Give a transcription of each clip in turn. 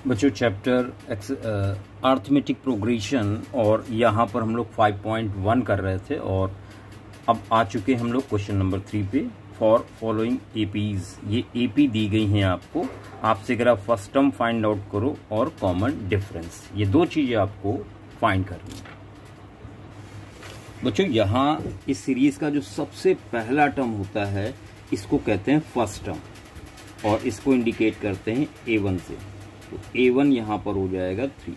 बच्चों chapter arithmetic progression और यहाँ पर हम लोग 5.1 कर रहे थे और अब आ चुके हम लोग क्वेश्चन नंबर 3 पे। फॉर फॉलोइंग एपीज, ये एपी दी गई हैं आपको, आपसे अगर आप फर्स्ट टर्म फाइंड आउट करो और कॉमन डिफरेंस, ये दो चीजें आपको फाइंड करनी है। बच्चों यहाँ इस सीरीज का जो सबसे पहला टर्म होता है इसको कहते हैं फर्स्ट टर्म और इसको इंडिकेट करते हैं A1 से, तो A1 यहाँ पर हो जाएगा 3।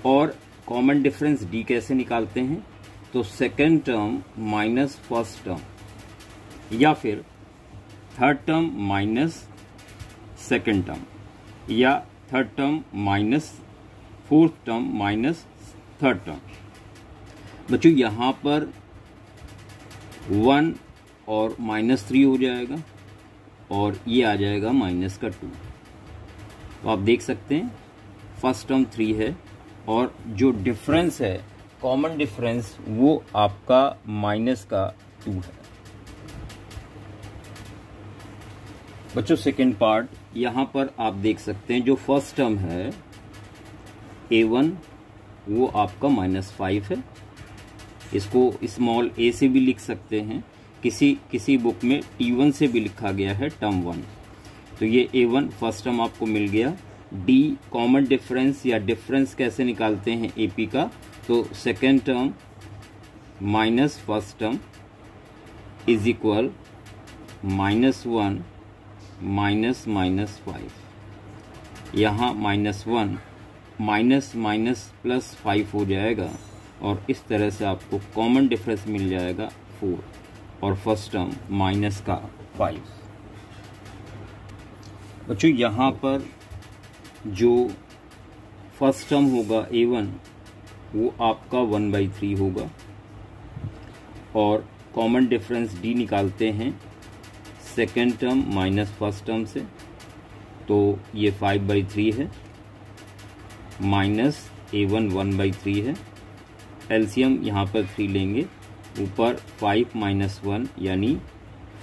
और कॉमन डिफरेंस D कैसे निकालते हैं, तो second term minus first term या फिर third term minus second term या third term minus fourth term minus third term. बच्चों यहाँ पर 1 और -3 हो जाएगा और ये आ जाएगा -2। तो आप देख सकते हैं फर्स्ट टर्म 3 है और जो डिफरेंस है कॉमन डिफरेंस वो आपका -2 है। बच्चों सेकेंड पार्ट, यहाँ पर आप देख सकते हैं जो फर्स्ट टर्म है A1 वो आपका -5 है। इसको स्मॉल a से भी लिख सकते हैं, किसी बुक में T1 से भी लिखा गया है टर्म 1। तो ये A1 फर्स्ट टर्म आपको मिल गया। D कॉमन डिफरेंस या डिफरेंस कैसे निकालते हैं AP का, तो second term minus first term is equal -1 -5। यहाँ -1 माइनस प्लस 5 हो जाएगा और इस तरह से आपको कॉमन डिफरेंस मिल जाएगा 4 और फर्स्ट टर्म -5। बच्चों यहाँ पर जो फर्स्ट टर्म होगा A1 वो आपका 1/3 होगा और कॉमन डिफरेंस D निकालते हैं second term minus first term से, तो ये 5/3 है माइनस A1 1/3 है। एलसीएम यहाँ पर 3 लेंगे, ऊपर 5 - 1 यानी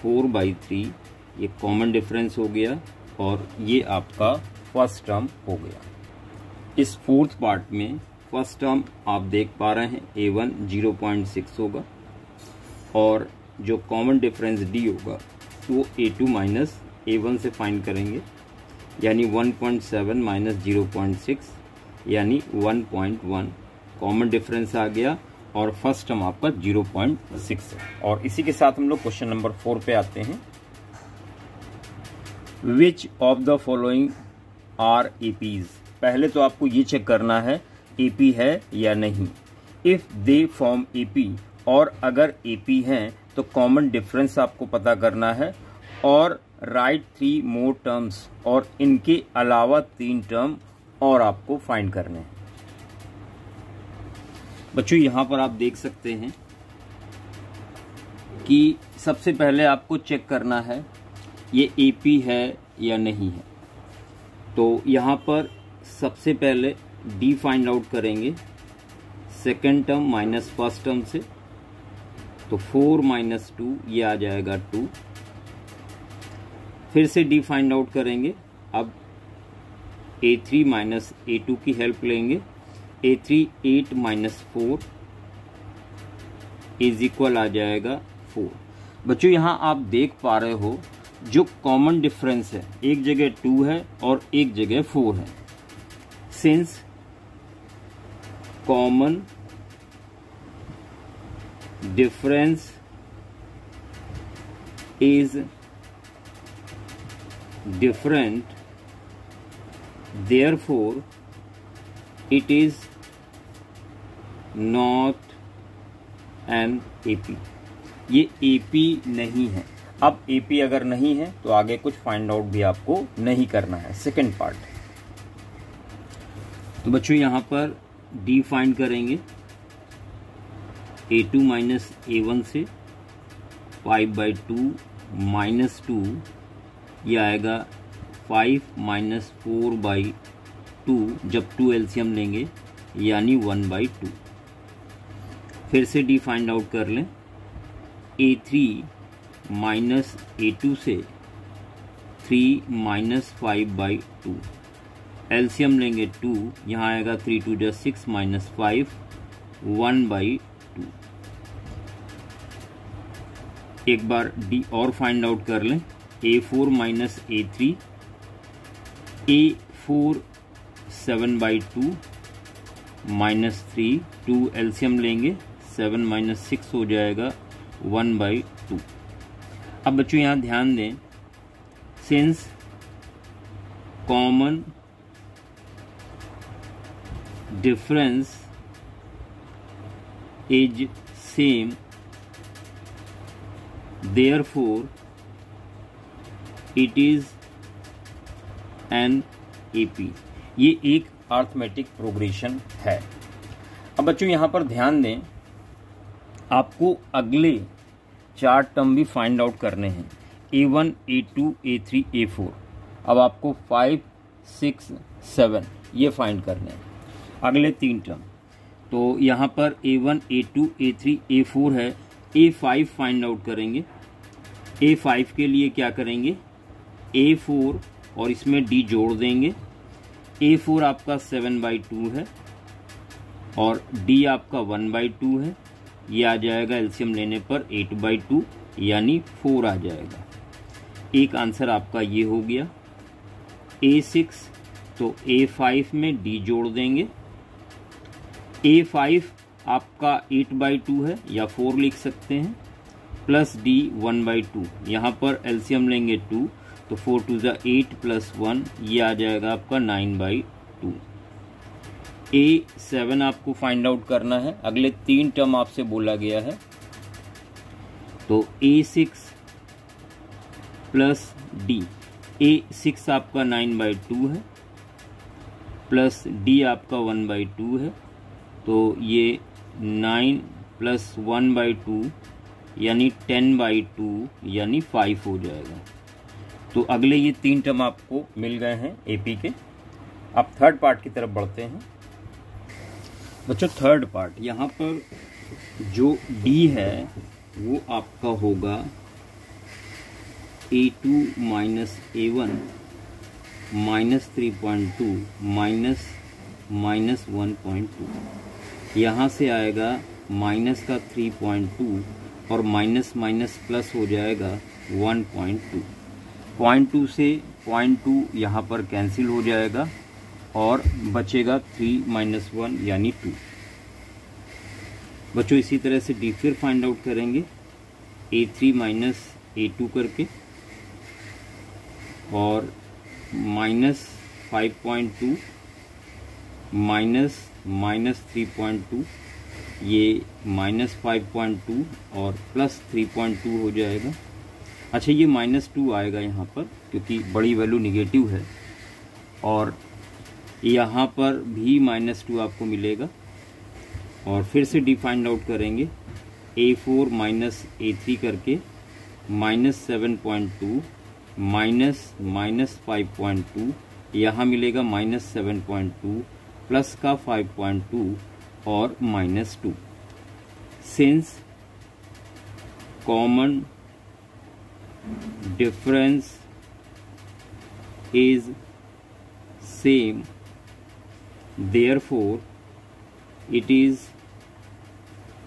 4/3, ये कॉमन डिफरेंस हो गया और ये आपका फर्स्ट टर्म हो गया। इस फोर्थ पार्ट में फर्स्ट टर्म आप देख पा रहे हैं A1 0.6 होगा और जो कॉमन डिफरेंस D होगा वो A2 माइनस A1 से फाइंड करेंगे, यानी 1.7 माइनस 0.6 यानी 1.1 कॉमन डिफरेंस आ गया और फर्स्ट टर्म आपका 0.6 है। और इसी के साथ हम लोग क्वेश्चन नंबर 4 पे आते हैं। Which of the following are APs, पहले तो आपको ये चेक करना है एपी है या नहीं। इफ दे फॉर्म एपी, और अगर एपी हैं तो कॉमन डिफरेंस आपको पता करना है और राइट 3 मोर टर्म्स, और इनके अलावा 3 टर्म और आपको फाइंड करने हैं। बच्चों यहाँ पर आप देख सकते हैं कि सबसे पहले आपको चेक करना है ये एपी है या नहीं है। तो यहाँ पर सबसे पहले D फाइंड आउट करेंगे second term minus first term से, तो 4 - 2 ये आ जाएगा 2। फिर से D फाइंड आउट करेंगे, अब A3 माइनस A2 की हेल्प लेंगे। A3 8 - 4 इज इक्वल आ जाएगा 4। बच्चों यहाँ आप देख पा रहे हो जो कॉमन डिफरेंस है एक जगह 2 है और एक जगह 4 है। Since common difference is different, therefore it is not an AP। ये AP नहीं है। अब AP अगर नहीं है तो आगे कुछ फाइंड आउट भी आपको नहीं करना है, सेकेंड पार्ट। तो बच्चों यहाँ पर D फाइंड करेंगे A2 माइनस A1 से, 5/2 -2 ये आएगा 5 - 4/2, जब 2 एलसीएम लेंगे यानी 1/2। फिर से D फाइंड आउट कर लें, A3 - A2 से 3 - 5/2, एलसीएम लेंगे 2, यहाँ आएगा 3 2 जा 6 माइनस 5 1/2। एक बार डी और फाइंड आउट कर लें, A4 minus A3, A4 7/2 minus 3, 2 LCM लेंगे 7 माइनस 6 हो जाएगा 1/2। अब बच्चों यहाँ ध्यान दें, since common difference is same therefore it is an AP। ये एक अरिथमेटिक प्रोग्रेशन है। अब बच्चों यहाँ पर ध्यान दें, आपको अगले 4 टर्म भी फाइंड आउट करने हैं, A1 A2 A3 A4। अब आपको 5 6 7 ये फाइंड करने हैं, अगले 3 टर्म। तो यहाँ पर A1 A2 A3 A4 है, A5 फाइंड आउट करेंगे। A5 के लिए क्या करेंगे, A4 और इसमें D जोड़ देंगे। A4 आपका 7/2 है और D आपका 1/2 है, ये आ जाएगा एलसीएम लेने पर 8/2 यानी 4 आ जाएगा। एक आंसर आपका ये हो गया। A6 तो A5 में D जोड़ देंगे। A5 आपका 8/2 है या 4 लिख सकते हैं, प्लस D 1/2, यहाँ पर एलसीएम लेंगे 2 तो 4 2 जा 8 प्लस 1 ये आ जाएगा आपका 9/2। A7 आपको फाइंड आउट करना है, अगले 3 टर्म आपसे बोला गया है। तो A6 प्लस D, A6 आपका 9/2 है प्लस D आपका 1/2 है, तो ये 9 प्लस 1/2 यानी 10/2 यानी 5 हो जाएगा। तो अगले ये 3 टर्म आपको मिल गए हैं एपी के। अब थर्ड पार्ट की तरफ बढ़ते हैं बच्चों। थर्ड पार्ट, यहाँ पर जो डी है वो आपका होगा A2 minus A1 minus 3.2 minus 1.2, यहाँ से आएगा माइनस का 3.2 और माइनस माइनस प्लस हो जाएगा 1.2। 0.2 से 0.2 यहाँ पर कैंसिल हो जाएगा और बचेगा 3 माइनस 1 यानी 2। बच्चों इसी तरह से डी फिर फाइंड आउट करेंगे, A3 माइनस A2 करके और माइनस 5.2 माइनस 3.2, ये माइनस 5.2 और प्लस 3.2 हो जाएगा। अच्छा ये -2 आएगा यहाँ पर क्योंकि बड़ी वैल्यू निगेटिव है, और यहाँ पर भी -2 आपको मिलेगा। और फिर से डी फाइंड आउट करेंगे, A4 माइनस A3 करके -7.2 माइनस 5.2, यहाँ मिलेगा -7.2 प्लस का 5.2 और -2। Since common difference is same therefore it is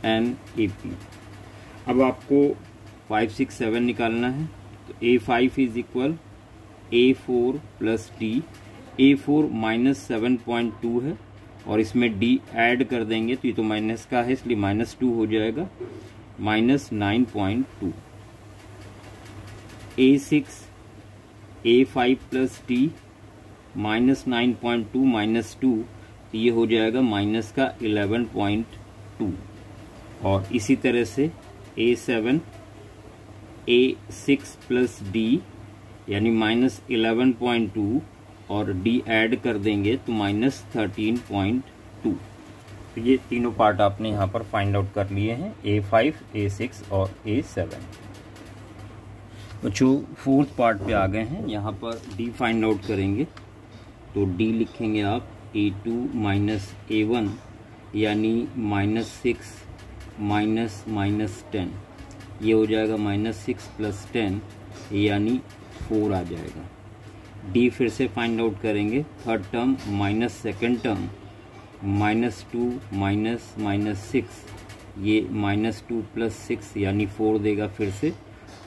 an AP। अब आपको 5 6 7 निकालना है, तो A5 is equal A4 plus D। A4 -7.2 है और इसमें D ऐड कर देंगे तो ये तो माइनस का है इसलिए -2 हो जाएगा, -9.2। A6 A5 प्लस D -9.2 -2 तो ये हो जाएगा माइनस का 11.2। और इसी तरह से A7 A6 प्लस D यानी -11.2 और D ऐड कर देंगे तो -13.2। तो ये तीनों पार्ट आपने यहाँ पर फाइंड आउट कर लिए हैं, A5 A6 और A7। बच्चों फोर्थ पार्ट पे आ गए हैं, यहाँ पर D फाइंड आउट करेंगे तो D लिखेंगे आप A2 माइनस A1 यानी -6 माइनस 10, ये हो जाएगा -6 प्लस 10 यानी 4 आ जाएगा। डी फिर से फाइंड आउट करेंगे, third term minus second term -2 -6, ये -2 + 6 यानी 4 देगा फिर से,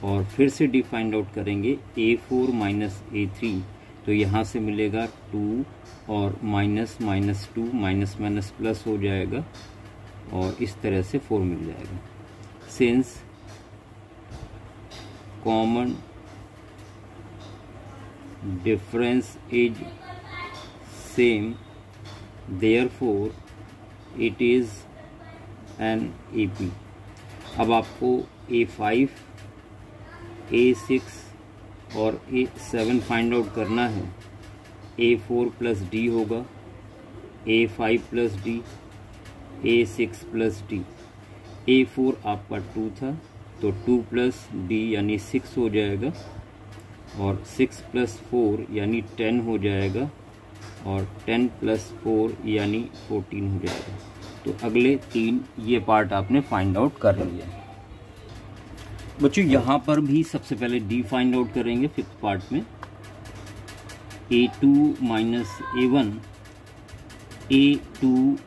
और फिर से डी फाइंड आउट करेंगे, A4 - A3, तो यहाँ से मिलेगा 2 और -2 माइनस प्लस हो जाएगा और इस तरह से 4 मिल जाएगा। Since common difference is same therefore it is an AP। अब आपको A5, A6 और A7 फाइंड आउट करना है। A4 + D होगा, A5 + D, A6 + D। A4 आपका 2 था तो 2 + D यानी 6 हो जाएगा, और 6 + 4 यानी 10 हो जाएगा, और 10 + 4 यानी 14 हो जाएगा। तो अगले 3 ये पार्ट आपने फाइंड आउट कर लिया। बच्चों यहाँ पर भी सबसे पहले डी फाइंड आउट करेंगे फिफ्थ पार्ट में। A2 - A1, A2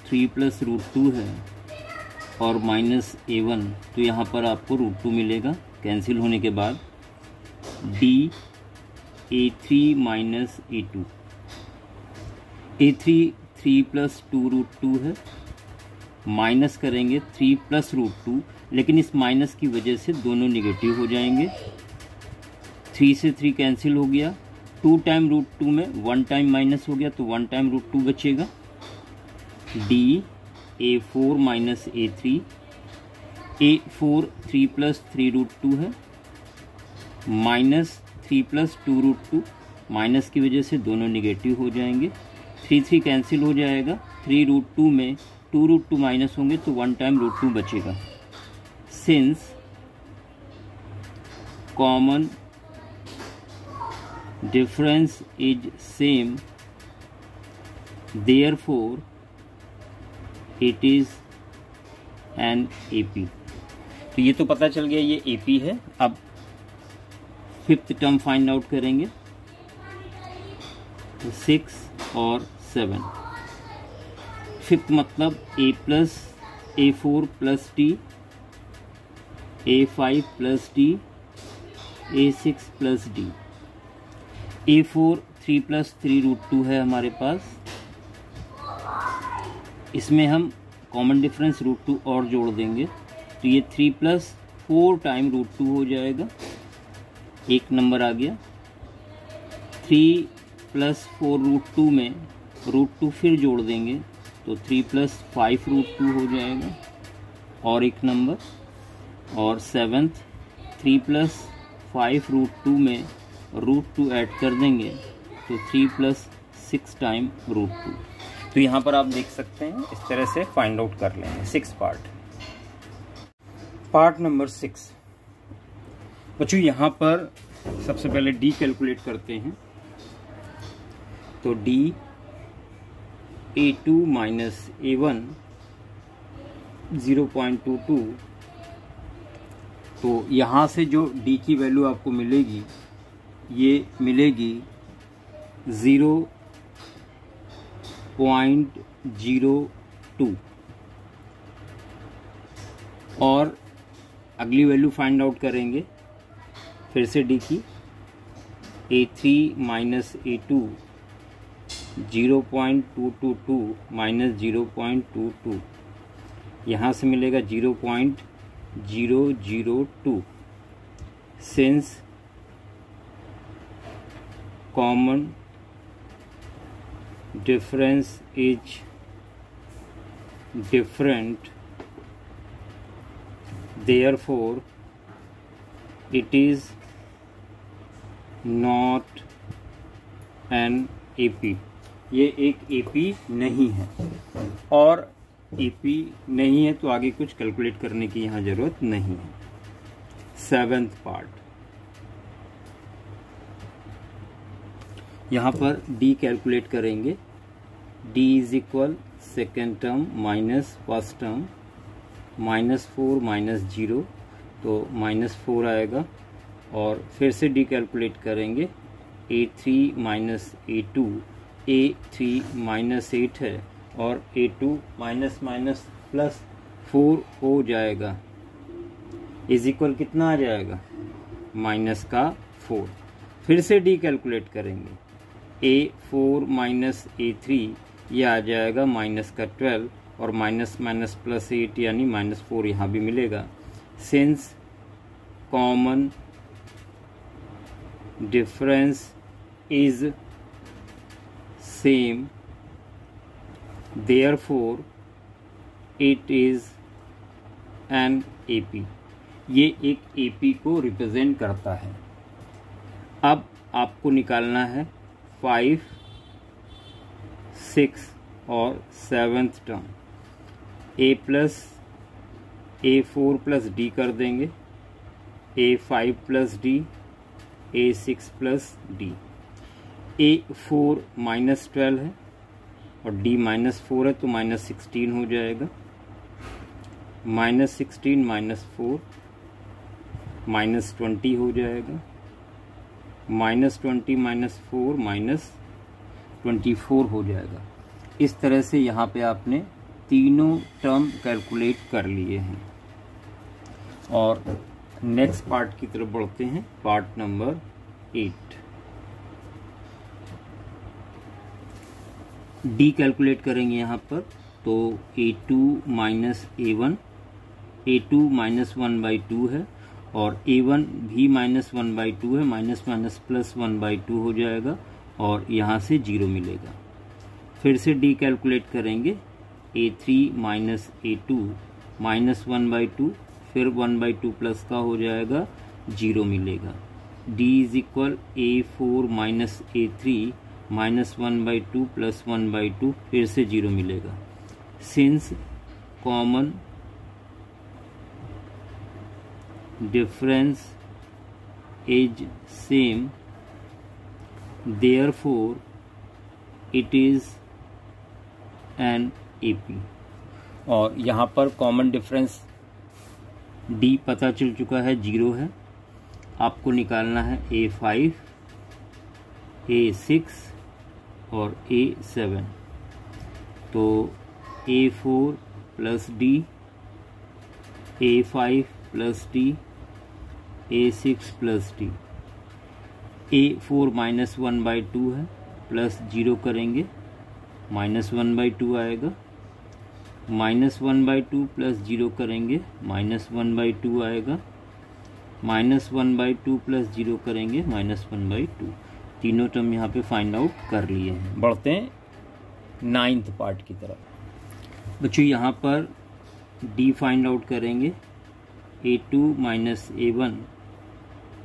3 + √2 है और -A1, तो यहाँ पर आपको √2 मिलेगा कैंसिल होने के बाद। D A3 - A2, A3 3 + 2√2 है, माइनस करेंगे 3 + √2, लेकिन इस माइनस की वजह से दोनों निगेटिव हो जाएंगे। 3 से 3 कैंसिल हो गया, 2 टाइम √2 में 1 टाइम माइनस हो गया तो 1 टाइम √2 बचेगा। D A4 - A3, A4 3 + 3√2 है, -3 + 2√2, माइनस की वजह से दोनों निगेटिव हो जाएंगे। 3 कैंसिल हो जाएगा, 3√2 में 2√2 माइनस होंगे तो 1 टाइम √2 बचेगा। Since common difference is same therefore it is an AP। तो ये तो पता चल गया ये AP है। अब फिफ्थ टर्म फाइंड आउट करेंगे, 6 और 7। फिफ्थ मतलब A4 + D, A5 + D, A6 + D। A4 3 + 3√2 है हमारे पास, इसमें हम कॉमन डिफरेंस √2 और जोड़ देंगे तो ये 3 + 4 टाइम √2 हो जाएगा, एक नंबर आ गया। 3 + 4 √2 में √2 फिर जोड़ देंगे तो 3 + 5 √2 हो जाएगा और एक नंबर। और 7th 3 + 5 √2 में √2 ऐड कर देंगे तो 3 + 6 टाइम √2। तो यहाँ पर आप देख सकते हैं इस तरह से फाइंड आउट कर लेंगे 6 पार्ट। पार्ट नंबर 6 बच्चों, यहाँ पर सबसे पहले डी कैलकुलेट करते हैं। तो डी A2 - A1 0.22, तो यहाँ से जो D की वैल्यू आपको मिलेगी ये मिलेगी 0.02, और अगली वैल्यू फाइंड आउट करेंगे फिर से D की। A3 - A2 0.222 - 0.22, यहाँ से मिलेगा 0.002। Since common difference is different therefore it is not an AP। ये एक AP नहीं है, और AP नहीं है तो आगे कुछ कैलकुलेट करने की यहाँ जरूरत नहीं है। 7th पार्ट, यहाँ पर D कैलकुलेट करेंगे। D = second term minus first term, -4 - 0 तो -4 आएगा, और फिर से D कैलकुलेट करेंगे A3 minus A2, A3 minus 8 है और A2 माइनस माइनस प्लस 4 हो जाएगा, इज इक्वल कितना आ जाएगा, माइनस का 4। फिर से डी कैलकुलेट करेंगे, A4 माइनस A3 ये आ जाएगा माइनस का 12 और माइनस माइनस प्लस 8 यानी माइनस 4 यहाँ भी मिलेगा। Since common difference is same therefore it is an AP। ये एक AP को रिप्रेजेंट करता है। अब आपको निकालना है 5, 6 और 7th term. A4 plus D कर देंगे, A5 plus D, A6 plus D। A4 minus 12 है और D माइनस 4 है तो माइनस 16 हो जाएगा, माइनस 16 माइनस 4 माइनस 20 हो जाएगा, माइनस 20 माइनस 4 माइनस 24 हो जाएगा। इस तरह से यहाँ पे आपने तीनों टर्म कैलकुलेट कर लिए हैं। और नेक्स्ट पार्ट की तरफ बढ़ते हैं, पार्ट नंबर 8। डी कैलकुलेट करेंगे यहाँ पर, तो A2 minus A1, A2 minus 1/2 है और A1 भी माइनस 1/2 है, माइनस माइनस प्लस 1/2 हो जाएगा और यहाँ से 0 मिलेगा। फिर से डी कैलकुलेट करेंगे, A3 माइनस A2 माइनस 1/2, फिर 1/2 प्लस का हो जाएगा, 0 मिलेगा। D is equal A4 minus A3 minus 1/2 plus 1/2, फिर से 0 मिलेगा। Since common difference is same therefore it is an AP। और यहाँ पर कॉमन डिफरेंस D पता चल चुका है, 0 है। आपको निकालना है A5, A6 और A7। तो A4 plus D, A5 plus D, A6 plus D। A4 minus 1/2 है, प्लस 0 करेंगे, माइनस 1/2 आएगा, माइनस 1/2 प्लस 0 करेंगे, माइनस 1/2 आएगा, माइनस 1/2 प्लस 0 करेंगे, माइनस 1/2। तीनों टर्म यहाँ पे फाइंड आउट कर लिए हैं। बढ़ते हैं 9th पार्ट की तरफ। बच्चों यहाँ पर D फाइंड आउट करेंगे, A2 माइनस A1,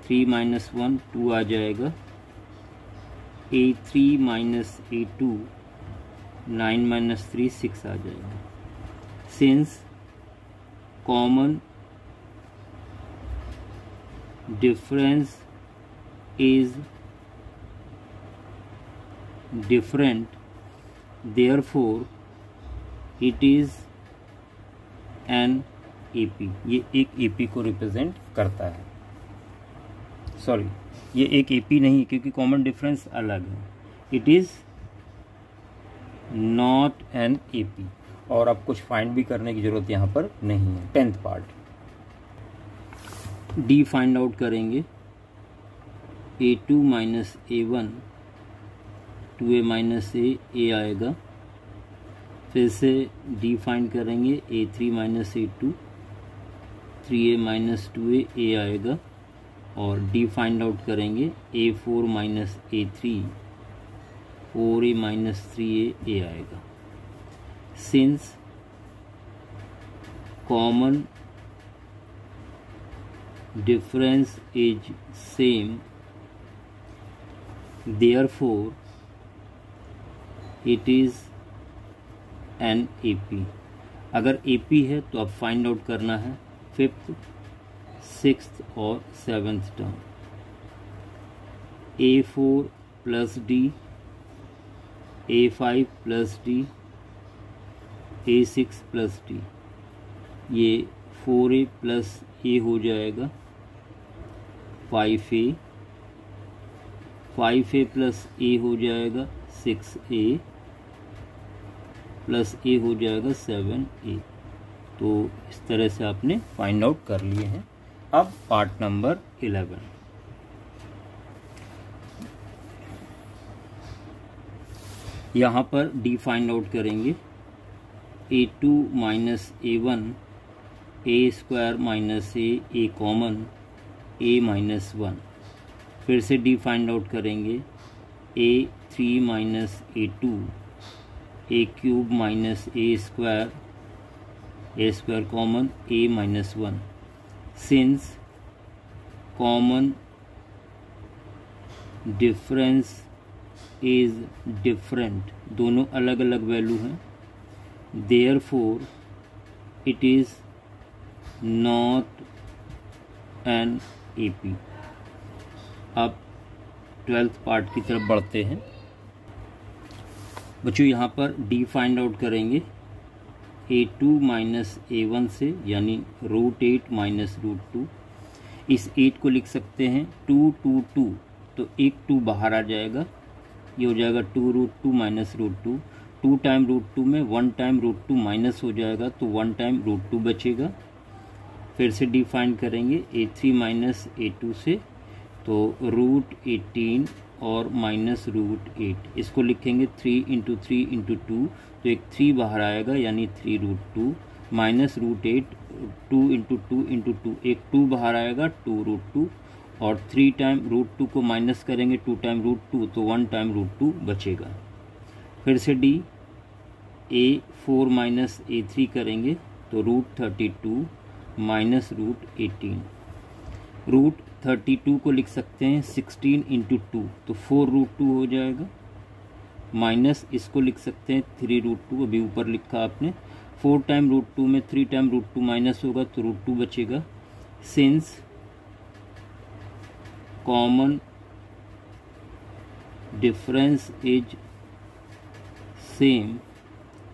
3 माइनस 1 2 आ जाएगा, A3 माइनस A2 9 माइनस 3 6 आ जाएगा। Since common difference is different therefore it is an AP। ये एक AP को रिप्रेजेंट करता है। सॉरी, ये एक AP नहीं, क्योंकि कॉमन डिफरेंस अलग है। It is not an AP। और अब कुछ फाइंड भी करने की जरूरत यहाँ पर नहीं है। 10th part, D find out करेंगे, A2 minus A1, 2A minus A आएगा। फिर से D फाइंड करेंगे, A3 minus A2, 3A minus 2A आएगा। और D फाइंड आउट करेंगे, A4 minus A3, 4A minus 3A आएगा। Since common difference is same therefore it is an AP। अगर AP है तो अब फाइंड आउट करना है 5th, 6th और 7th term. A4 plus D, A5 plus D, A6 plus D। ये 4A plus A हो जाएगा, 5A 5a प्लस ए हो जाएगा 6a प्लस ए हो जाएगा 7a। तो इस तरह से आपने फाइंड आउट कर लिए हैं। अब पार्ट नंबर 11, यहाँ पर डी फाइंड आउट करेंगे। a2 minus a1 a square minus A common a minus 1। फिर से डी फाइंड आउट करेंगे। a3 minus a2 a cube minus A square common a minus 1। Since common difference is different, दोनों अलग अलग value हैं, therefore it is not an AP. अब 12th part की तरफ बढ़ते हैं। बच्चों यहाँ पर डी फाइंड आउट करेंगे a2 माइनस a1 से, यानी √8 माइनस √2। इस 8 को लिख सकते हैं 2 2 2, तो एक 2 बाहर आ जाएगा, ये हो जाएगा 2√2 माइनस √2। 2 टाइम √2 में 1 टाइम √2 माइनस हो जाएगा, तो 1 टाइम √2 बचेगा। फिर से डिफाइन करेंगे a3 माइनस a2 से, तो √18 और माइनस √8, इसको लिखेंगे 3 इंटू 3 इंटू 2, तो एक 3 बाहर आएगा, यानी 3√2 माइनस √8 2 इंटू 2 इंटू 2, एक 2 बाहर आएगा 2√2, और 3 टाइम √2 को माइनस करेंगे 2 टाइम √2, तो 1 टाइम √2 बचेगा। फिर से डी a4 माइनस a3 करेंगे, तो √32 माइनस √18। √32 को लिख सकते हैं 16 इंटू 2, तो 4√2 हो जाएगा, माइनस इसको लिख सकते हैं 3√2, अभी ऊपर लिखा आपने। 4 टाइम √2 में 3 टाइम √2 माइनस होगा, तो √2 बचेगा। Since common difference is same,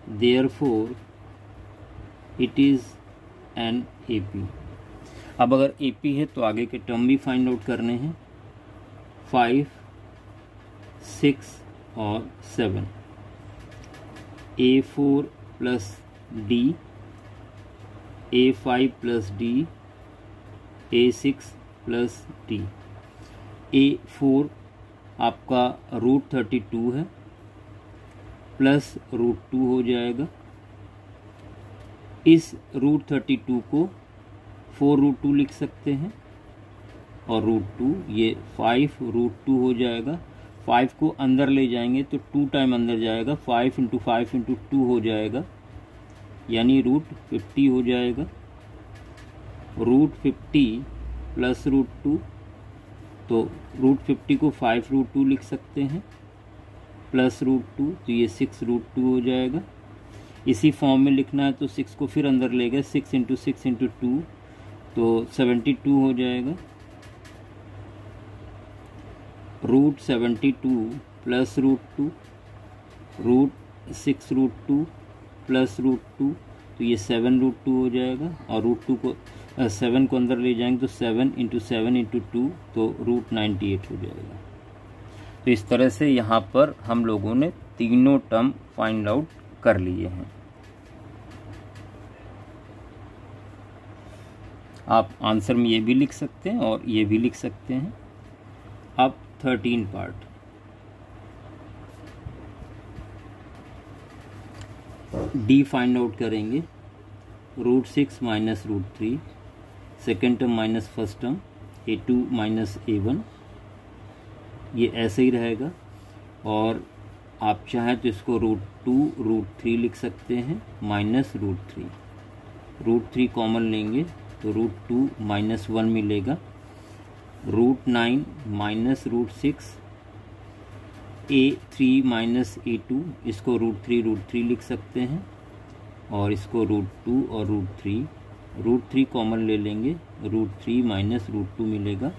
therefore it is an AP. अब अगर एपी है तो आगे के टर्म भी फाइंड आउट करने हैं, 5 6 और 7। a4 plus D, a5 plus D, a6 plus D. a4 आपका √32 है, प्लस √2 हो जाएगा। इस √32 को 4√2 लिख सकते हैं, और √2 ये 5√2 हो जाएगा। 5 को अंदर ले जाएंगे तो 2 टाइम अंदर जाएगा, 5 इंटू 5 इंटू 2 हो जाएगा, यानी √50 हो जाएगा। √50 प्लस √2, तो √50 को 5√2 लिख सकते हैं, प्लस √2, तो ये 6√2 हो जाएगा। इसी फॉर्म में लिखना है तो 6 को फिर अंदर ले गए, 6 इंटू 6 इंटू 2, तो 72 हो जाएगा। √72 प्लस √2, √6√2 प्लस √2, तो ये 7√2 हो जाएगा, और √2 को 7 को अंदर ले जाएंगे तो 7 इंटू 7 इंटू 2, तो √98 हो जाएगा। तो इस तरह से यहाँ पर हम लोगों ने तीनों टर्म फाइंड आउट कर लिए हैं। आप आंसर में ये भी लिख सकते हैं और ये भी लिख सकते हैं। अब 13 पार्ट, डी फाइंड आउट करेंगे। √6 minus √3, second term minus first term, a2 minus a1, ये ऐसे ही रहेगा। और आप चाहें तो इसको √2 √3 लिख सकते हैं, माइनस √3। √3 कॉमन लेंगे तो √2 माइनस 1 मिलेगा। √9 माइनस √6, a3 माइनस a2, इसको √3 लिख सकते हैं, और इसको √2 और √3 कॉमन ले लेंगे, √3 माइनस √2 मिलेगा।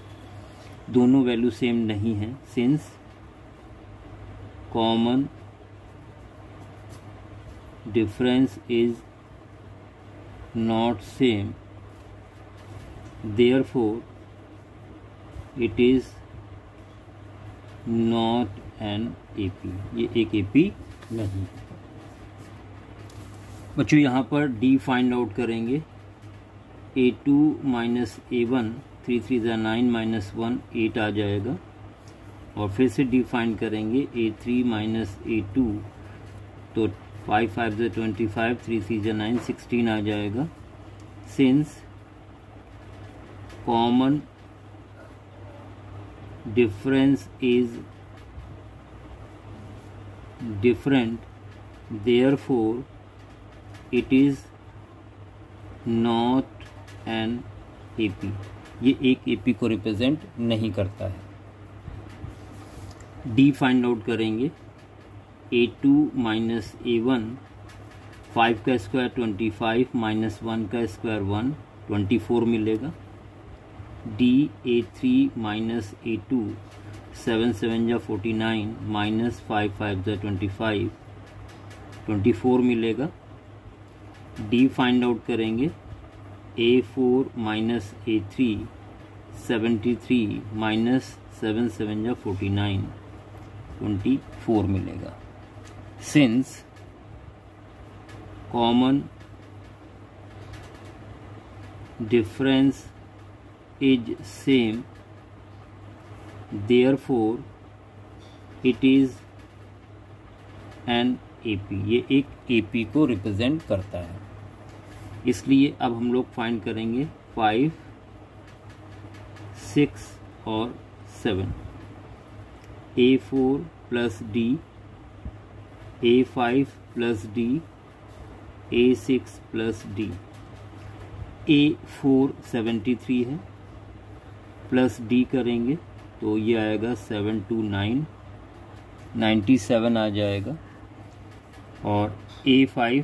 दोनों वैल्यू सेम नहीं है, since common difference is not same, therefore it is not an AP, ये एक AP नहीं है। बच्चों यहाँ पर D फाइंड आउट करेंगे, A2 माइनस A1, 3 3 9 माइनस 1 8 आ जाएगा। और फिर से D फाइंड करेंगे, A3 माइनस A2, तो 5 5 25, 3 3 9 16 आ जाएगा। Since common difference is different, therefore it is not an AP, ये एक AP को रिप्रेजेंट नहीं करता है। D फाइंड आउट करेंगे, A2 माइनस A1, 5 का स्क्वायर 25 माइनस 1 का स्क्वायर 1, 24 मिलेगा। D A3 माइनस A2, 7 7 जा 49 माइनस 5 5 जा 25, 24 मिलेगा। D फाइंड आउट करेंगे, A4 माइनस A3, 73 माइनस 7 7 जा 49, 24 मिलेगा। Since common difference is same, therefore it is an AP, ये एक AP को रिप्रेजेंट करता है। इसलिए अब हम लोग फाइंड करेंगे 5 6 और 7, A4 plus D, A5 plus D, A6 plus D। A4 73 है, प्लस D करेंगे तो ये आएगा 7 2 9, 97 आ जाएगा। और A5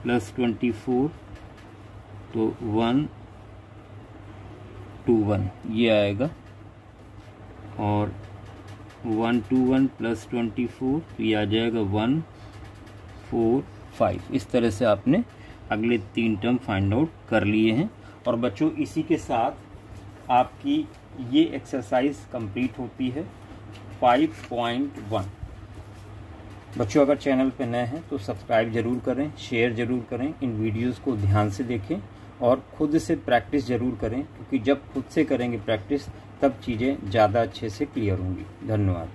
प्लस 24 तो 1 2 1 ये आएगा। और 1 2 1 प्लस 24 तो ये आ जाएगा 1 4 5। इस तरह से आपने अगले 3 टर्म फाइंड आउट कर लिए हैं। और बच्चों इसी के साथ आपकी ये एक्सरसाइज कंप्लीट होती है 5.1। बच्चों अगर चैनल पर नए हैं तो सब्सक्राइब जरूर करें, शेयर जरूर करें, इन वीडियोस को ध्यान से देखें और खुद से प्रैक्टिस जरूर करें, क्योंकि जब खुद से करेंगे प्रैक्टिस तब चीज़ें ज़्यादा अच्छे से क्लियर होंगी। धन्यवाद।